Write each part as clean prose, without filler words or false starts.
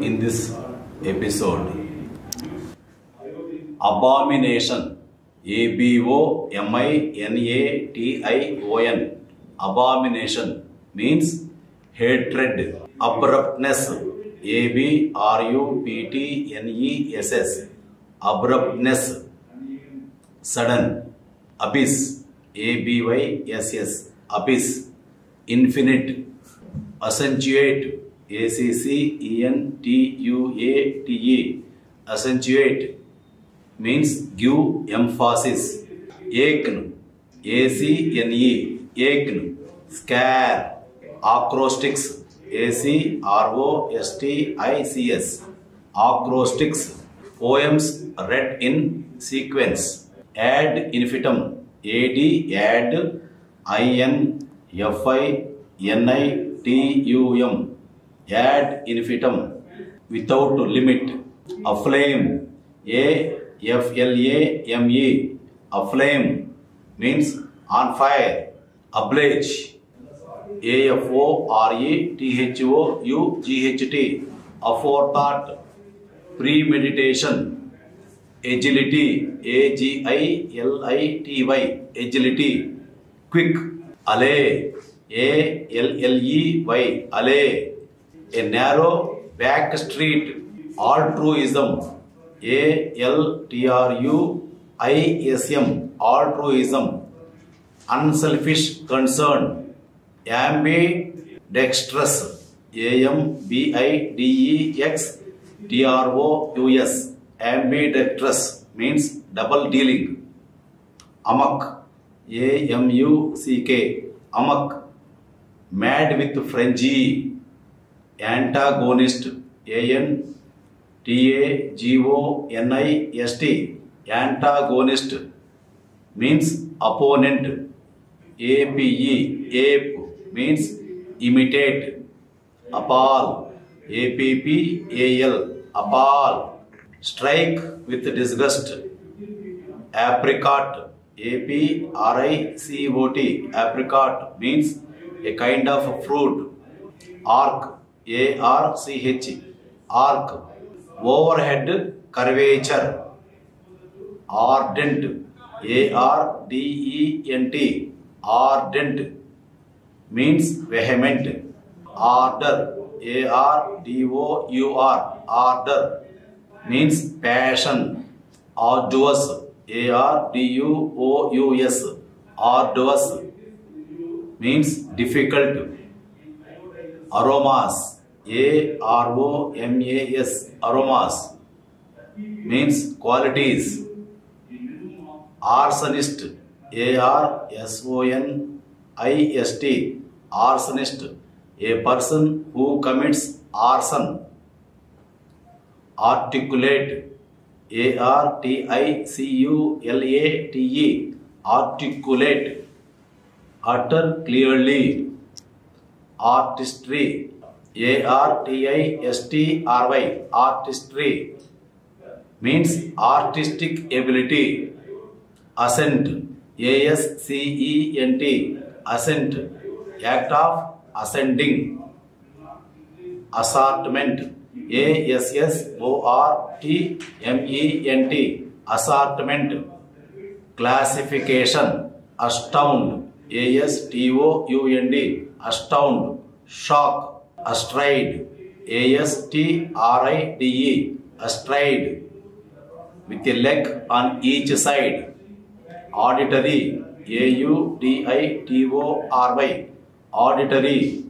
in this episode. Abomination. ABOMINATION. Abomination means hatred. Abruptness. ABRUPTNESS. Abruptness. Sudden. Abyss. ABYSS. Abyss. Infinite. Accentuate. ACCENTUATE. Accentuate means give emphasis. Acne. ACNE. Acne. Scare. Acrostics. ACROSTICS. Acrostics. Poems read in sequence. Ad infinitum. AD. INFINITUM. Ad infinitum. Without limit. Aflame. AFLAME. Aflame means on fire. Ablaze. AFORETHOUGHT. Aforethought. Premeditation. Agility. AGILITY. Agility. Quick. Alley. ALLEY. Alley. A narrow back street. Altruism. ALTRUISM. Altruism. Unselfish concern. Ambidextrous. AMBIDEXTROUS. Ambidextrous means double dealing. Amok. AMUCK. Amok. Mad with frenzy. Antagonist. ANTAGONIST. Antagonist means opponent. APE. Ape means imitate. Appall. APPAL. Appall. Strike with disgust. Apricot. APRICOT. Apricot means a kind of fruit. Arc. ARCH. Arc. Overhead curvature. Ardent. ARDENT. Ardent means vehement. Ardor. ARDOUR. Ardor means passion. Arduous. ARDUOUS. Arduous means difficult. Aromas. AROMAS. Aromas means qualities. Arsonist. ARSONIST. Arsonist, a person who commits arson. Articulate. ARTICULATE. Articulate. Utter clearly. Artistry. ARTISTRY. Artistry means artistic ability. Ascent. ASCENT. Ascent, act of ascending. Assortment. ASSORTMENT. Assortment. Classification. Astound. ASTOUND. Astound. Shock. Astride. ASTRIDE. Astride. With a leg on each side. Auditory. AUDITORY. Auditory.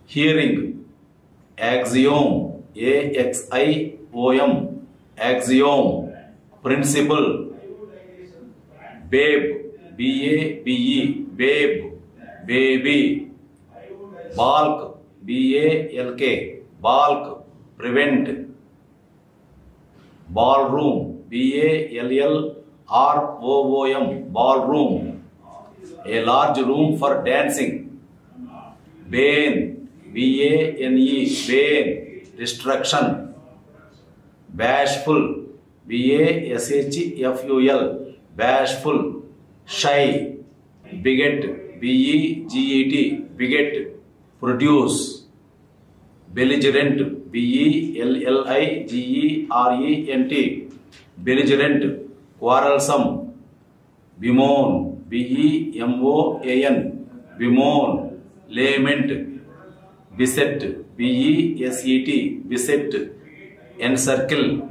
Hearing. Axiom. AXIOM. Axiom. Principle. Babe. BABE. Babe. Baby. Balk. BALK. Balk. Prevent. Ballroom. BALLROOM. Ballroom. A large room for dancing. Bane. BANE. Bane. Destruction. Bashful. BASHFUL. Bashful. Shy. Bigot. BEGET. Bigot. Produce. Belligerent. belligerent, belligerent, quarrelsome, bemoan, bemoan, bemoan, lament, beset, beset, beset, encircle,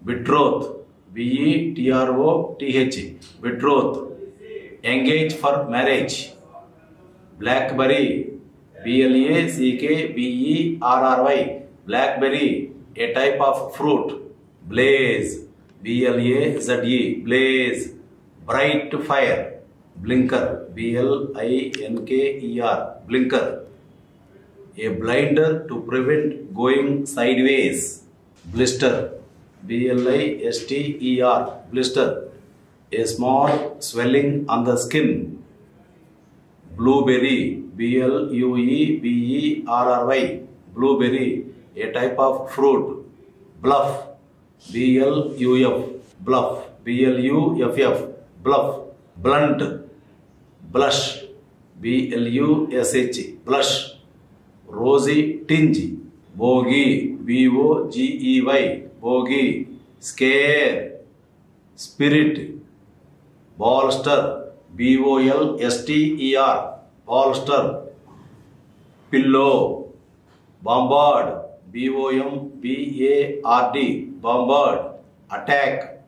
betroth, betroth, betroth, engage for marriage, blackberry, blackberry, blackberry, a type of fruit, blaze, blaze, blaze, bright fire, blinker, blinker, blinker, a blinder to prevent going sideways, blister, blister, blister, a small swelling on the skin, blueberry, blueberry, blueberry, a type of fruit, bluff, bluff, bluff, bluff, blunt, blush, blush, blush, rosy tinge, bogey, bogey, bogey, scare, spirit, bolster, bolster, bolster, pillow, bombard, bombard, bombard, attack,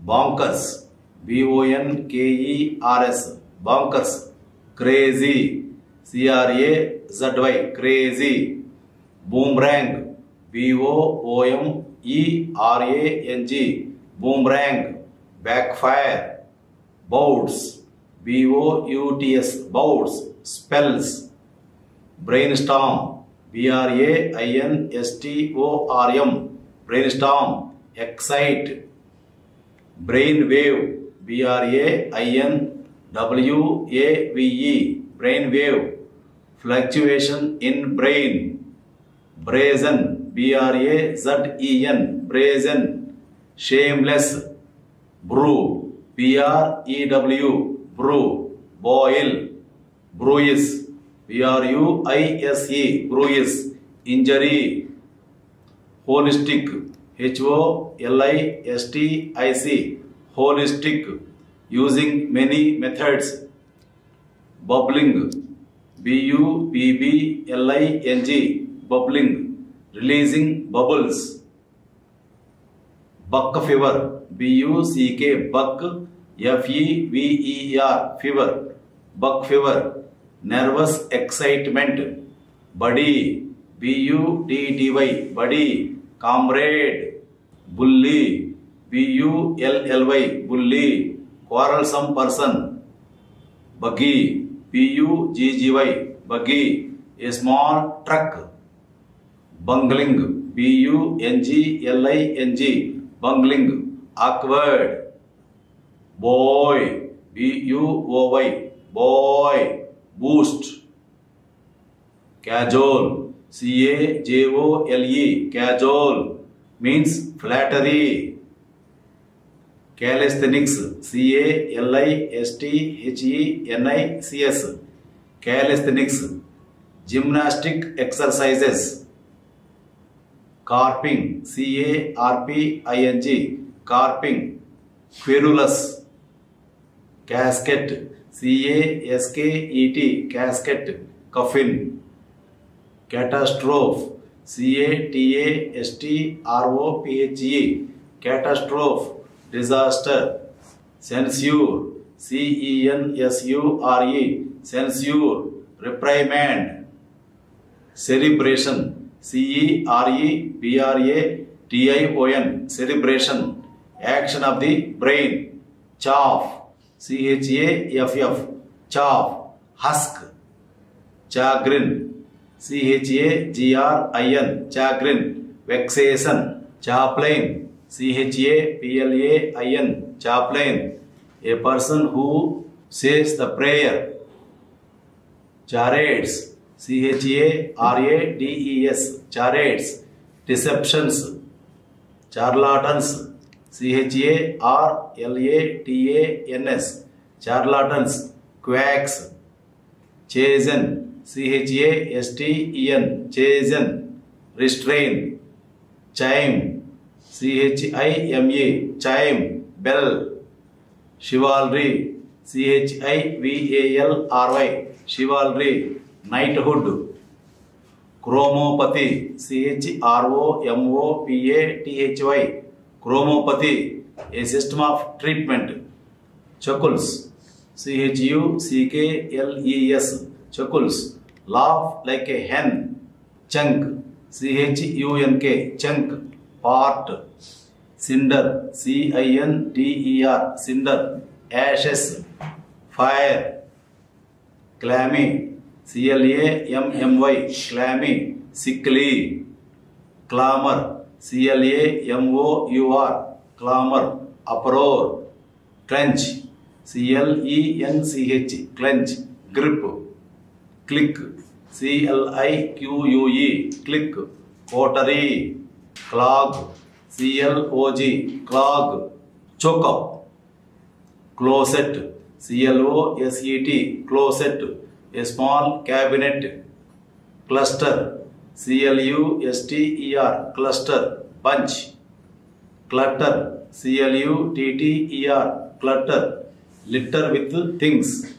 bonkers, bonkers, bonkers, crazy, crazy, crazy, boomerang, boomering, boomerang, backfire, bouts, bouts, bouts, spells, brainstorm, brainstorm, brainstorm, excite, brainwave, brainwave, brainwave, fluctuation in brain, brazen, brazen, brazen, shameless, brew, brew, boil, bruise, bruise, bruise, injury, holistic, holistic, holistic, using many methods, bubbling, bubbling, bubbling, releasing bubbles, buck fever, buck, buck, fever, fever, buck fever, nervous excitement, buddy, buddy, buddy, comrade, bully, bully, bully, quarrelsome person, buggy, buggy, buggy, a small truck, bungling, bungling, bungling, awkward, boy, boy, boy, boost, cajole, cajole, cajole, means flattery, calisthenics, calisthenics, calisthenics, gymnastic exercises, carping, carping, carping, querulous, casket, casket, casket, coffin, catastrophe, catastrophe, catastrophe, disaster, censure, censure, censure, reprimand, cerebration, cerebration, cerebration, action of the brain, chaff, chaff, chaff, husk, chagrin, chagrin, chagrin, vexation, chaplain, chaplain, chaplain, a person who says the prayer, charades, charades, charades, deceptions, charlatans, charlatans, charlatans, quacks, chasten, chasten, chasten, restrain. Chime, chime, chime, bell. Chivalry, chivalry, chivalry, knighthood. Chromopathy, chromopathy, chromopathy, a system of treatment. Chuckles, chuckles, chuckles, laugh like a hen. Chunk, chunk, chunk, part. Cinder, cinder, cinder, ashes. Fire, clammy, clammy, clammy, sickly. Clamor, clamor, clamor, uproar. Clench, clench, clench, grip. Click, clique, click. Coterie, clog, clog, clog. Choke up. Closet, closet, closet, a small cabinet. Cluster, cluster, cluster, bunch. Clutter, clutter, clutter, litter with things.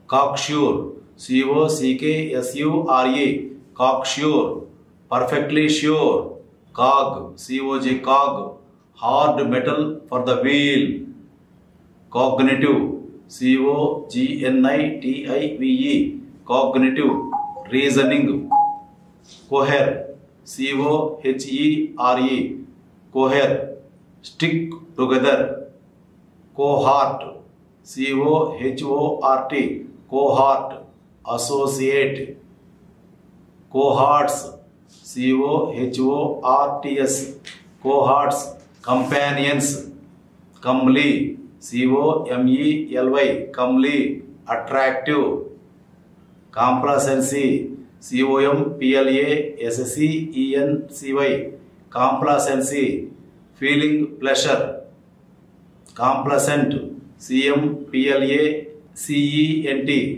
Cocksure, cocksure, cocksure, perfectly sure. Cog, cog, hard metal for the wheel. Cognitive, cognitive, cognitive, reasoning. Cohere, cohere, cohere, stick together. Cohort, cohort, cohort, associate. Cohorts, cohorts, cohorts, companions. Comely, comely, comely, attractive. Complacency, complacency, complacency, feeling pleasure. Complacent, complacent,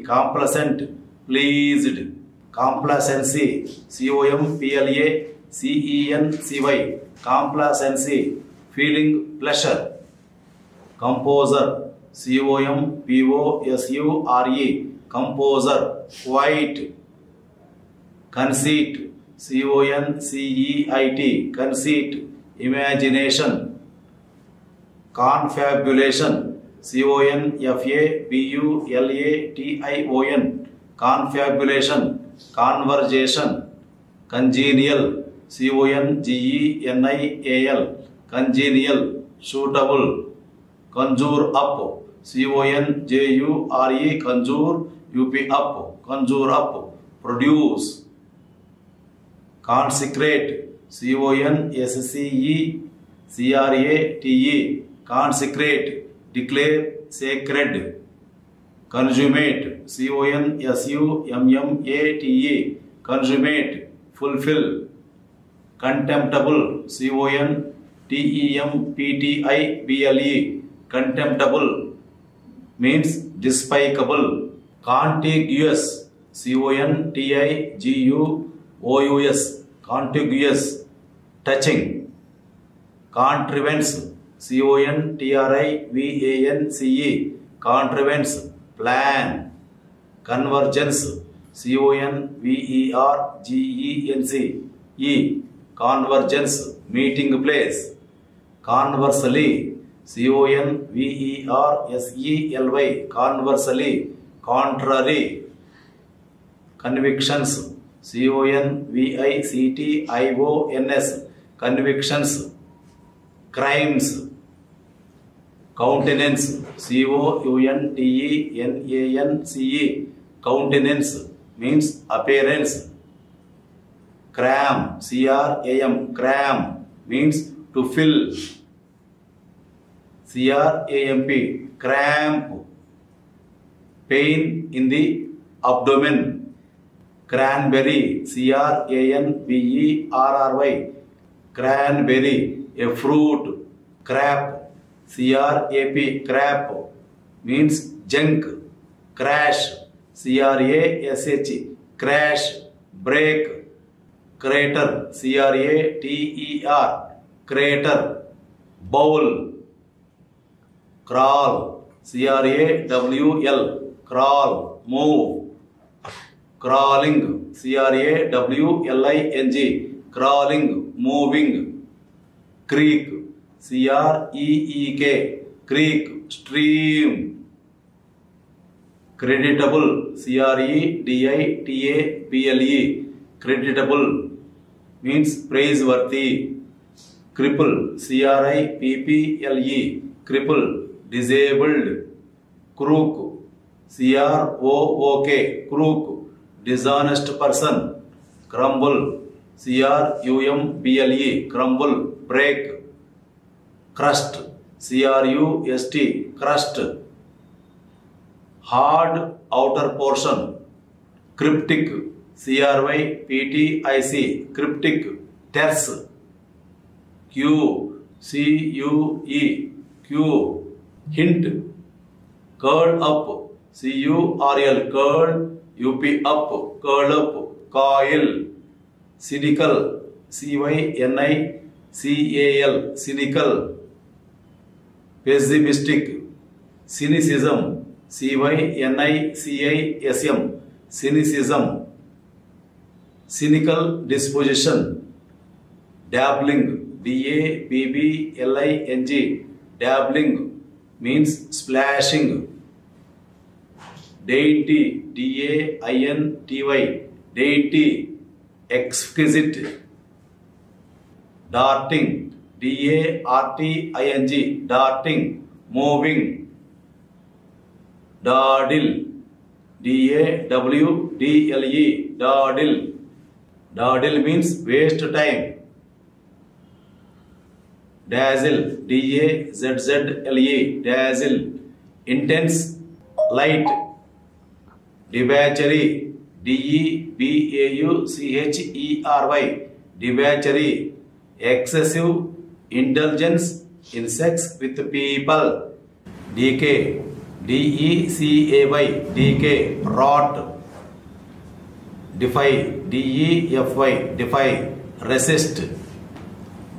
complacent, pleased. Complacency, complacency, complacency, feeling pleasure. Composer, compose, composer, quiet. Conceit, conceit, conceit, imagination. Confabulation, confabulation, confabulation, conversation. Congenial, congenial, congenial, suitable. Conjure up, conjure, conjure, up, conjure up. Produce. Consecrate, consecrate, consecrate, declare sacred. Consummate, consummate, consummate, fulfill. Contemptible, contemptible, contemptible, means despicable. Contiguous, contiguous, contiguous, touching. Contrivance, contrivance, contrivance, plan. Convergence, convergence, convergence, meeting place. Conversely, conversely, conversely, contrary. Convictions, convictions, convictions. Crimes. Countenance, countenance, countenance, means appearance. Cram, cram, cram, means to fill. Cramp, cramp, pain in the abdomen. Cranberry, cranberry, cranberry, a fruit. Crap, crap, crap, means junk. Crash, crash, crash, break. crater, C-R-A-T-E-R, crater. Bowl, crawl, C-R-A-W-L, crawl, move. Crawling, C-R-A-W-L-I-N-G, crawling, moving. Creek, C-R-E-E-K, creek, stream. Creditable, C-R-E-D-I-T-A-B-L-E, creditable means praiseworthy. Cripple, C-R-I-P-P-L-E, cripple, disabled. Crook, C-R-O-O-K, crook, dishonest person. Crumble, C-R-U-M-B-L-E, crumble, break. Crust, C-R-U-S-T, crust. Hard outer portion. Cryptic, C-R-Y-P-T-I-C, cryptic. Terse, Q-C-U-E, Q. Hint, curl up, C-U-R-L, curl, U-P up, curl up. Coil, cynical, C-Y-N-I-C-A-L, cynical. Pessimistic, cynicism, C-Y-N-I-C-I-S-M, cynicism. Cynical disposition. Dabbling, D-A-B-B-L-I-N-G, dabbling means splashing. Dainty, D-A-I-N-T-Y, dainty, exquisite. Darting, D-A-R-T-I-N-G, darting, moving. Dawdle, D-A-W-D-L-E, dawdle. Dawdle means waste time. Dazzle, D-A-Z-Z-L-E, dazzle, intense light. Debauchery, D-E-B-A-U-C-H-E-R-Y, debauchery, excessive indulgence in sex with people. Decay, D-E-C-A-Y, decay, rot. Defy, D-E-F-Y, defy, resist.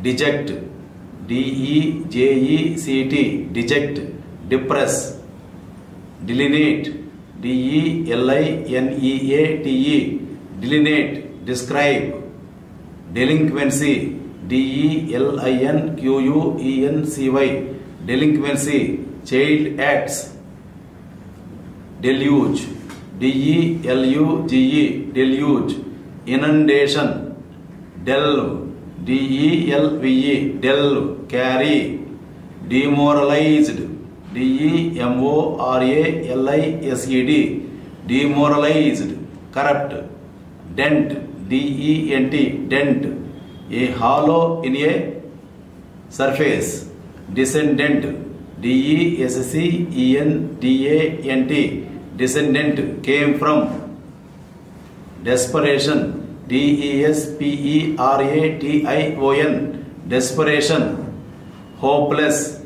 Deject, D-E-J-E-C-T, deject, depress. Delineate, D-E-L-I-N-E-A-T-E, delineate, describe. Delinquency, D-E-L-I-N-Q-U-E-N-C-Y, delinquency, child acts. Deluge, D-E-L-U-G-E, deluge, inundation. Delve, D-E-L-V-E, delve, carry. Demoralized, D-E-M-O-R-A-L-I-S-E-D, demoralized, corrupt. Dent, D-E-N-T, dent, a hollow in a surface. Descendant, D-E-S-C-E-N-D-A-N-T, descendant, came from. Desperation, D-E-S-P-E-R-A-T-I-O-N, desperation. Hopeless.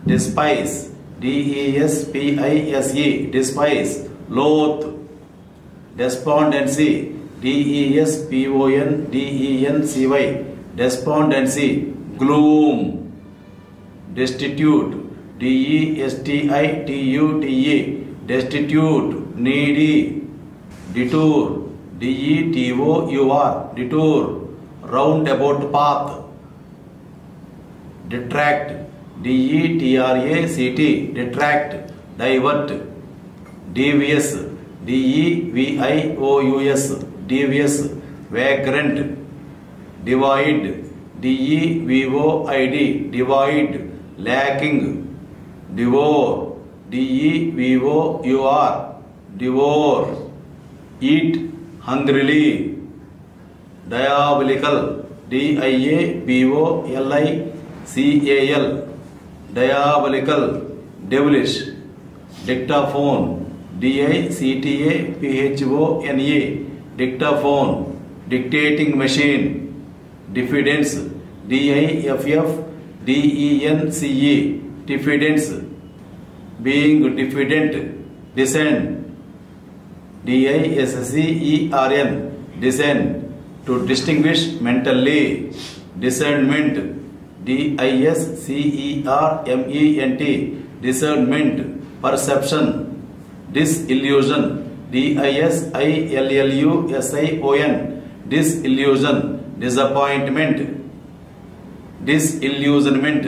Despise, D-E-S-P-I-S-E, despise, loath. Despondency, D-E-S-P-O-N-D-E-N-C-Y, despondency, gloom. Destitute, D-E-S-T-I-T-U-T-E, destitute, needy. Detour, D-E-T-O-U-R, detour, roundabout path. Detract, D-E-T-R-A-C-T, detract, divert. Devious, D-E-V-I-O-U-S, devious, vagrant. Divide, D-E-V-O-I-D, divide, lacking. Devour, D-E-V-O-U-R, devour. Eat hungrily. Diabolical, D-I-A-B-O-L-I-C-A-L, diabolical, devilish. Dictaphone, D-I-C-T-A-P-H-O-N-E, dictaphone, dictating machine. Diffidence, D-I-F-F-D-E-N-C-E, diffidence, being diffident. Descend, D-I-S-C-E-R-N, descend, to distinguish mentally. Discernment, D-I-S-C-E-R-M-E-N-T, discernment, perception. Disillusion, D-I-S-I-L-L-U-S-I-O-N, disillusion, disappointment. Disillusionment,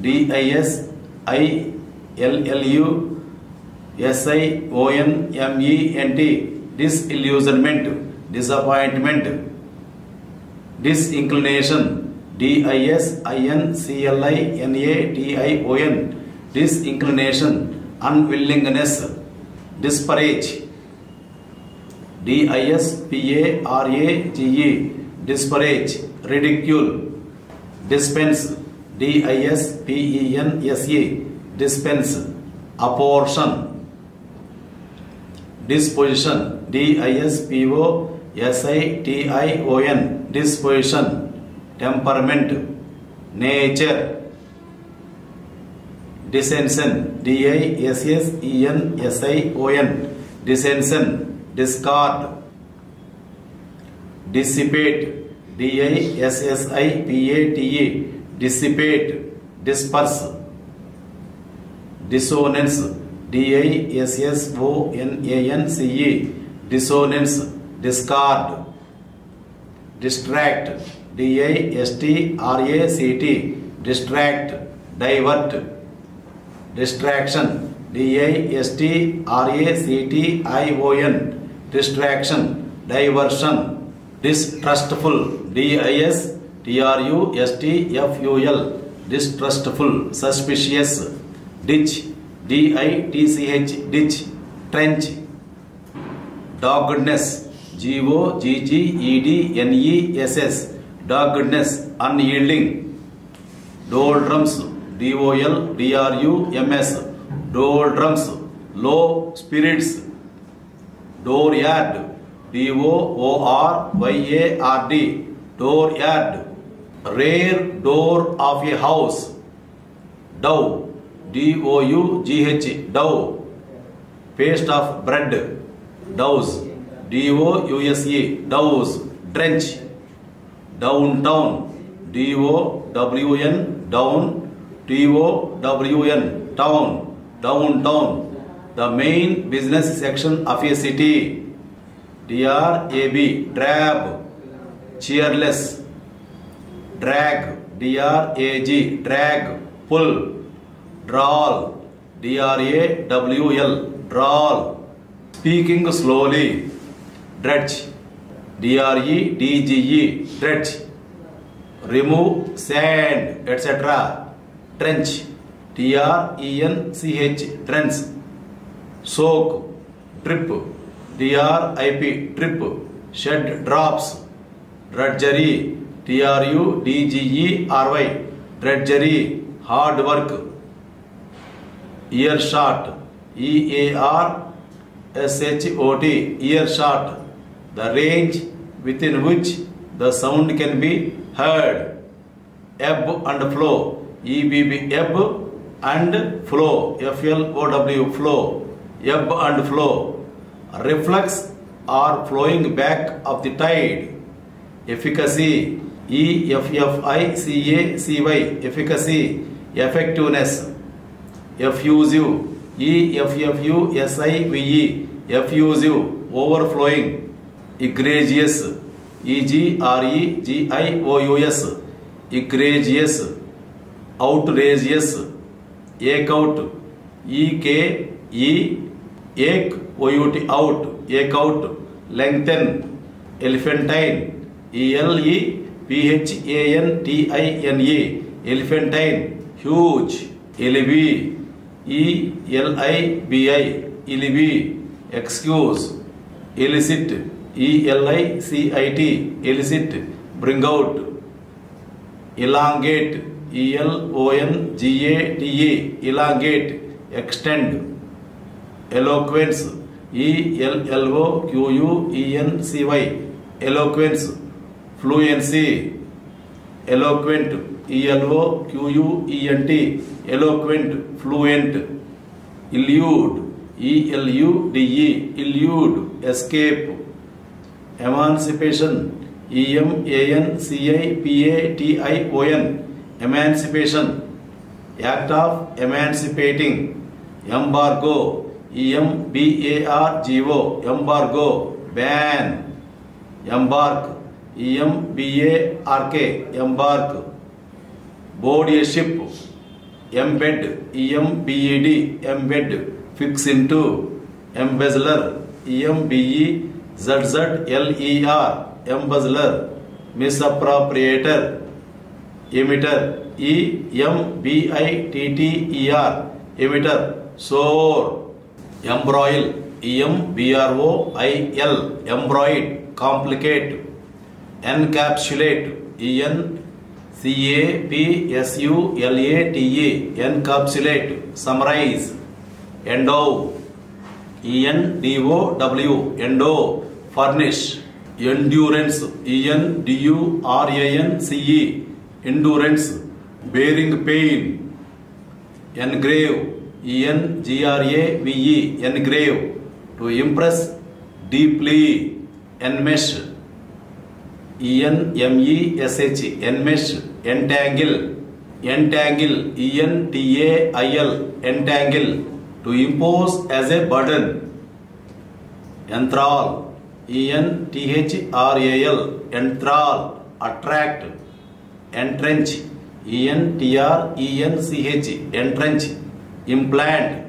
D-I-S-I-L-L-U-S-I-O-N-M-E-N-T, disillusionment, disappointment. Disinclination, D-I-S-I-N-C-L-I-N-A-T-I-O-N, disinclination, unwillingness. Disparage, D-I-S-P-A-R-A-G-E, disparage, ridicule. Dispense, D-I-S-P-E-N-S-E, dispense, apportion. Disposition, D-I-S-P-O-S-I-T-I-O-N, disposition, temperament. Nature. Dissension, D-I-S-S-E-N-S-I-O-N, dissension, discard. Dissipate, D-I-S-S-I-P-A-T-E, dissipate, disperse. Dissonance, D-I-S-S-O-N-A-N-C-E, dissonance, discard. Distract, D-I-S-T-R-A-C-T, distract, divert. Distraction, D-I-S-T-R-A-C-T-I-O-N, distraction, diversion. Distrustful, D-I-S-T-R-U-S-T-F-U-L, distrustful, suspicious. Ditch, D-I-T-C-H, ditch, trench. Doggedness, G-O-G-G-E-D-N-E-S-S, doggedness, unyielding. Doldrums, D-O-L-D-R-U-M-S, doldrums, low spirits. Dooryard, D-O-O-R-Y-A-R-D, dooryard, rear door of a house. Dove, D-O-U-G-H, dove, paste of bread. Douse, D-O-U-S-E, douse, drench. Downtown, D-O-W-N, down, T-O-W-N, town, downtown, the main business section of a city. D-R-A-B, drab, cheerless. Drag, D-R-A-G, drag, pull. Drawl, D-R-A-W-L, drawl. Speaking slowly. Dredge, D-R-E-D-G-E, dredge. Remove sand, etc. Trench, T-R-E-N-C-H, trench. Soak, drip, D-R-I-P, drip. Shed drops. Drudgery, T-R-U-D-G-E-R-Y, drudgery, hard work. Earshot, E-A-R-S-H-O-T, earshot, the range within which the sound can be heard. Ebb and flow, E-B-B, ebb and flow, F-L-O-W, flow, ebb and flow. Reflux or flowing back of the tide. Efficacy, E-F-F-I-C-A-C-Y, efficacy, effectiveness. Effusive, E-F-F-U-S-I-V-E, effusive, overflowing. Egregious, E-G-R-E-G-I-O-U-S, egregious. Outrageous, ache out, E-K-E-Ache O-U-T, out, ache out. Lengthen, elephantine, E-L-E-P-H-A-N-T-I-N-E, elephantine, huge. Alibi, E-L-I-B-I, alibi, excuse. Illicit, E-L-I-C-I-T, illicit, bring out. Elongate, E-L-O-N-G-A-T-E, elongate, extend. Eloquence, E-L-L-O-Q-U-E-N-C-Y, eloquence, fluency. Eloquent, E-L-O-Q-U-E-N-T, eloquent, fluent. Elude, E-L-U-D-E, elude, escape. Emancipation, emancipation, emancipation, act of emancipating. Embargo, embargo, embargo, ban. Embark, embark, embark. Board a ship. Embed, embed, embed. Fix into. Embezzler, embezzler, embezzler. Misappropriator, emitter, embitter, emitter. Soar, embroil, embroil, embroid, complicate. Encapsulate, encapsulate, encapsulate, summarize. Endow, endow, endow, furnish. Endurance, endurance, endurance, bearing pain. Engrave, engrave, engrave, to impress deeply. Enmesh, enmesh, enmesh, entangle, entangle, entangle, entangle, to impose as a burden. Enthrall, enthrall, enthrall, attract. Entrench, entrench, entrench, implant.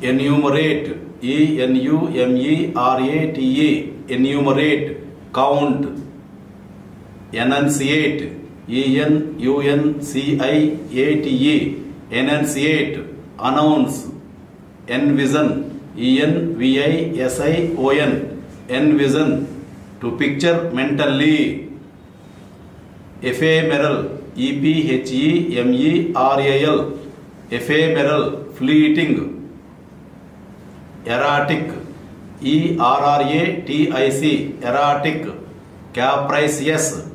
Enumerate, enumerate, enumerate, count. Enunciate, enunciate, enunciate, announce. Envision, envision, envision, to picture mentally. Ephemeral, ephemeral, ephemeral, fleeting. Erratic, erratic, erratic, capricious.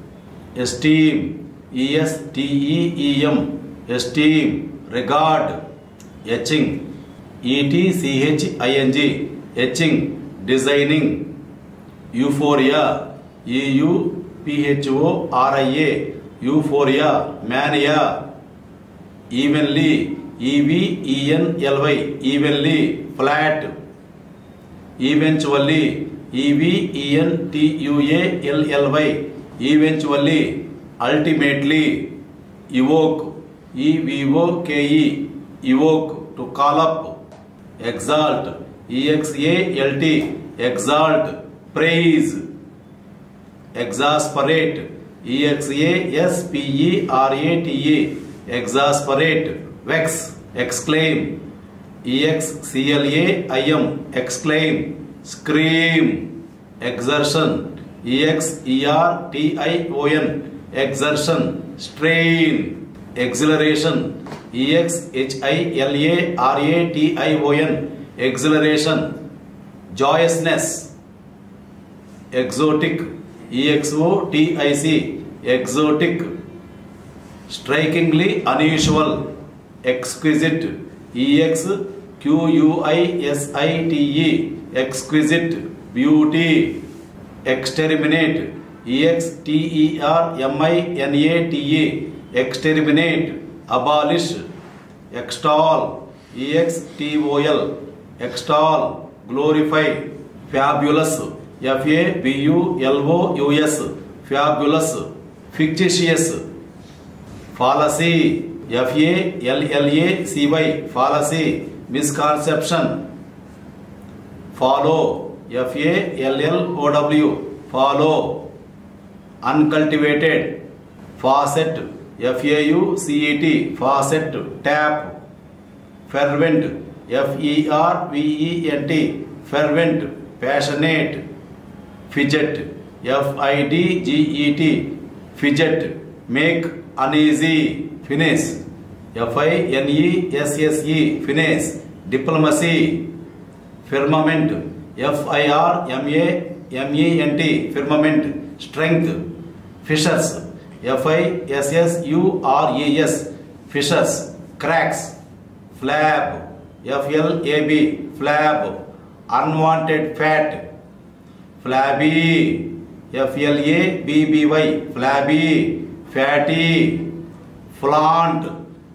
Esteem, esteem, esteem, regard. Etching, etching, etching, designing. Euphoria, euphoria, euphoria, mania. Evenly, evenly, evenly, flat. Eventually, eventually, eventually, ultimately. Evoke, evoke, evoke, to call up. Exalt, exalt, exalt, praise. Exasperate, exasperate, exasperate, vex. Exclaim, exclaim, exclaim, scream. Exertion, exertion, exertion, strain. Exhilaration, exhilaration, exhilaration, joyousness. Exotic, exotic, exotic, strikingly unusual. Exquisite, exquisite, exquisite, beauty. Exterminate, exterminate, exterminate, abolish. Extol, extol, extol, glorify. Fabulous, fabulous, fabulous, fictitious. Fallacy, fallacy, fallacy, misconception. Follow, follow, follow. Uncultivated, faucet, faucet, faucet, tap. Fervent, fervent, fervent, passionate. Fidget, fidget, fidget, make uneasy. Finesse, finesse, finesse, diplomacy. Firmament, firmament, firmament, strength. Fissures, fissures, fissures, cracks. Flab, flab, flab. Unwanted fat, flabby, F-L-A-B-B-Y, flabby, fatty. Flaunt,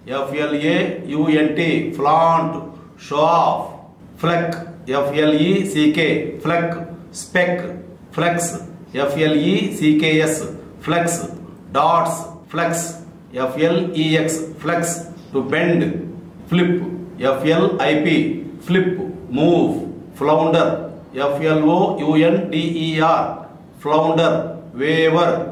F-L-A-U-N-T, flaunt, show off. Fleck, F-L-E-C-K, fleck. Speck, flex, F-L-E-C-K-S, flex. Dots, flex, F-L-E-X, flex. To bend. Flip, F-L-I-P, flip. Move. Flounder, F-L-O-U-N-D-E-R, flounder. Waver.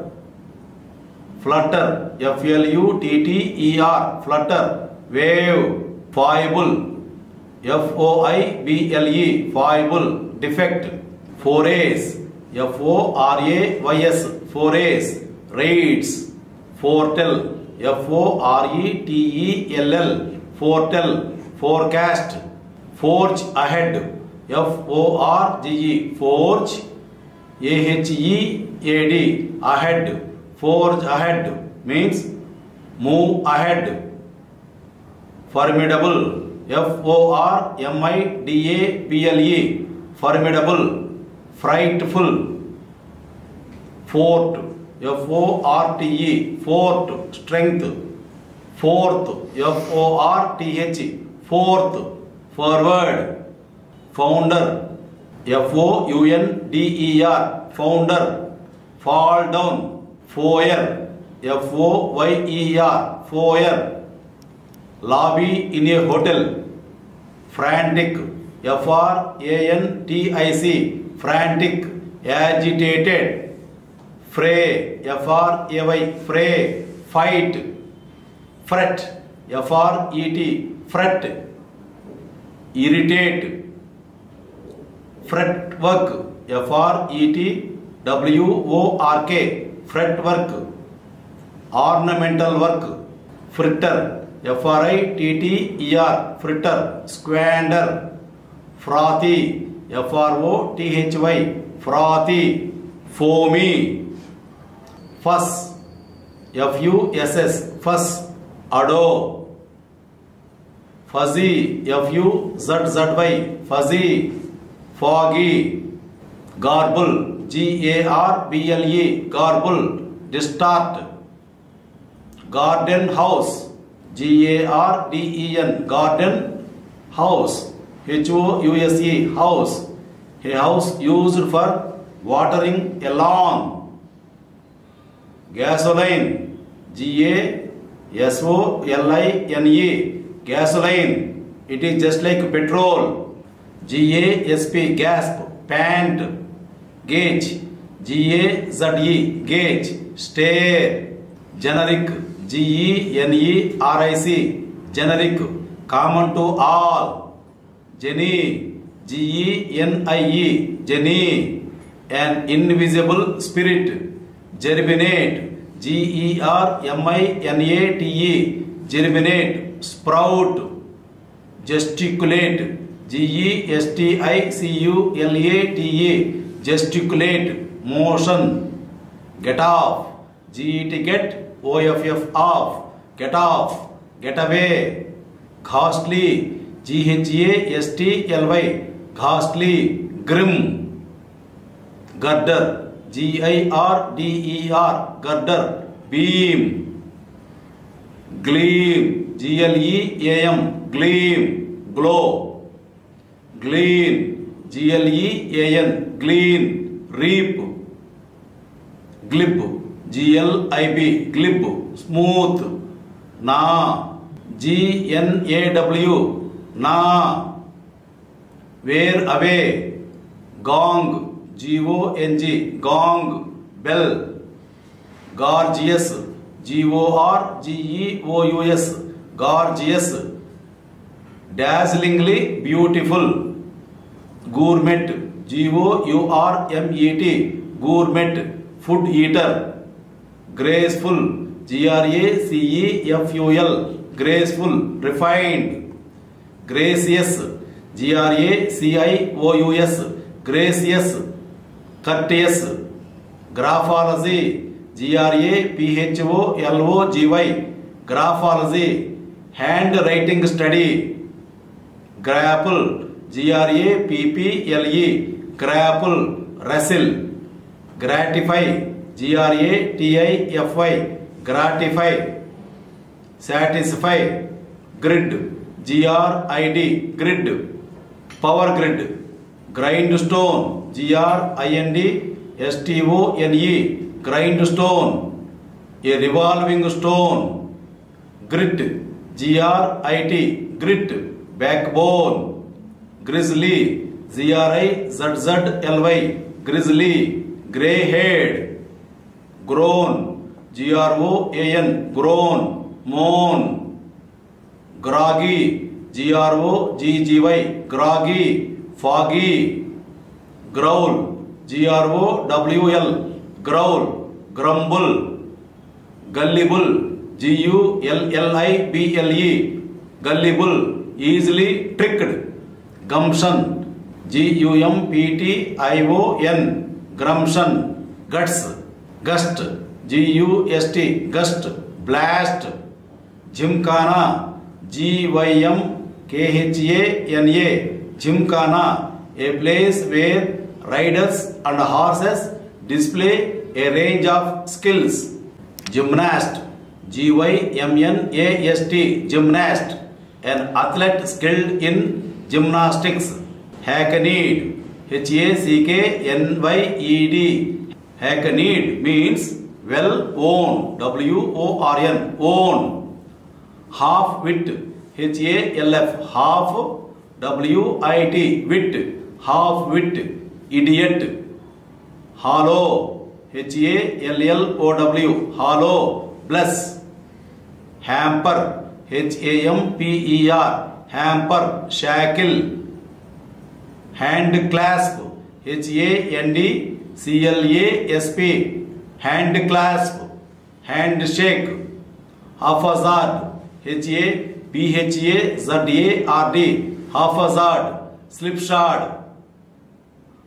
Flutter, F-L-U-T-T-E-R, flutter. Wave. Foible, F-O-I-B-L-E, foible. Defect. Forays, F-O-R-A-Y-S, forays. Raids. Foretell, F-O-R-E-T-E-L-L, foretell. Forecast. Forge ahead, F-O-R-G-E, forge. A-H-E-A-D, ahead. Forge ahead means move ahead. Formidable, F-O-R-M-I-D-A-B-L-E, formidable. Frightful. Fort, F-O-R-T-E, fort. Strength. Fourth, F-O-R-T-H, fourth. Forward. Founder, F-O-U-N-D-E-R, founder. Fall down. Foyer, F-O-Y-E-R, foyer. Lobby in a hotel. Frantic, F-R-A-N-T-I-C, frantic. Agitated. Fray, F-R-A-Y, fray. Fight. Fret, F-R-E-T, fret. Irritate. Fretwork, F-R-E-T-W-O-R-K, fretwork. Ornamental work. Fritter, F-R-I-T-T-E-R, fritter. Squander. Frothy, F-R-O-T-H-Y, frothy. Foamy. Fuss, F-U-S-S, fuss. Ado. Fuzzy, F-U-Z-Z-Y, fuzzy. Foggy. Garble, G-A-R-B-L-E, garble. Distort. Garden house, G-A-R-D-E-N, garden. House, H-O-U-S-E, house. A house used for watering a lawn. Gasoline, G-A-S-O-L-I-N-E, gasoline. It is just like petrol. G-A-S-P, gasp. Pant. Gauge, G-A-Z-E, gauge. Stare. Generic, G-E-N-E-R-I-C, generic. Common to all. Jenny, G-E-N-I-E, Jenny. An invisible spirit. Germinate, G-E-R-M-I-N-A-T-E, germinate. Sprout. Gesticulate, G-E-S-T-I-C-U-L-A-T-E, gesticulate. Motion. Get off, G-E-T, get, O-F-F, off. Get off. Get away. Ghastly, G-H-A-S-T-L-Y, ghastly. Grim. Girder, G-I-R-D-E-R, girder. Beam. Gleam, G-L-E-A-M, gleam. Glow. Glean, G-L-E-A-N, glean. Reap. Glib, G-L-I-B, glib. Smooth. Gnaw, G-N-A-W, gnaw. Wear away. Gong, G-O-N-G, gong. Bell. Gorgeous, G-O-R-G-E-O-U-S, gorgeous. Dazzlingly beautiful. Gourmet, G-O-U-R-M-E-T, gourmet. Food eater. Graceful, G-R-A-C-E-F-U-L, graceful. Refined. Gracious, G-R-A-C-I-O-U-S, gracious. Courteous. Graphology, G-R-A-P-H-O-L-O-G-Y, graphology. Handwriting study. Grapple, G-R-A-P-P-L-E, grapple. Wrestle. gratify, gratify, gratify, satisfy, grid, grid, grid, power grid, grindstone, grindstone, grindstone, a revolving stone, grit, grit, backbone, grizzly, grizzly, grizzly, grey-haired, groan, groan, groan, moan, groggy, groggy, foggy, growl, growl, growl, grumble, gullible, gullible, gullible, easily tricked, gumption, gumption, grumption, guts, gust, gust, blast, gymkhana, gymkhana, gymkhana, a place where riders and horses display a range of skills. Gymnast, gymnast, gymnast, an athlete skilled in gymnastics. Hackneyed, hackneyed, hackneyed means well worn, worn, worn. Half-wit, half, wit, half-wit, idiot. Hollow, hollow, bless. Hamper, hamper, hamper, shackle. Hand clasp, handclasp, hand clasp, handshake. Haphazard, haphazard, haphazard, slipshod.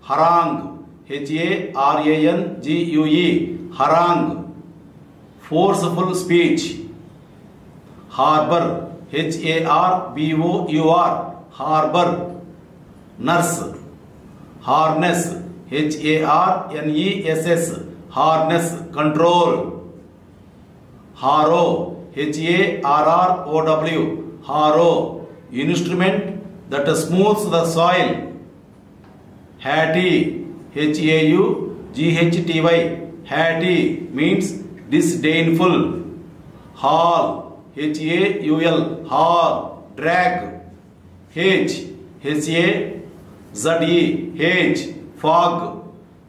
Harangue, harangue, harangue, forceful speech. Harbor, harbor, harbor. Nurse, harness, harness, harness, control. Harrow, harrow, harrow, instrument that smooths the soil. Hatty, haughty, hatty means disdainful. Haul, haul, drag. Hedge, hedge, fog.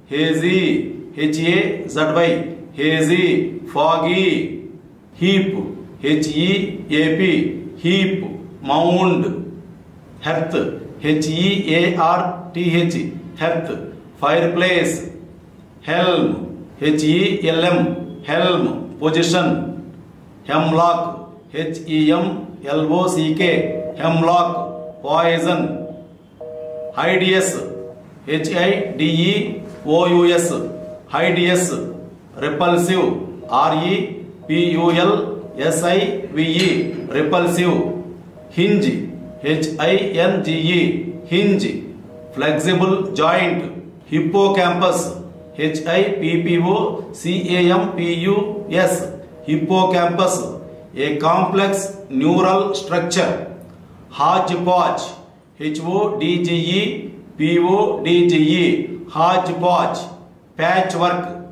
Hazy, hazy, foggy. Heap, heap, mound. Hearth, hearth, fireplace. Helm, helm, position. Hemlock, hemlock, hemlock, poison. Hideous, hideous, hideous, repulsive, repulsive, repulsive. Hinge, hinge, flexible joint. Hippocampus, hippocampus, hippocampus, a complex neural structure. Hodgepodge, hodgepodge, hodgepodge, patchwork.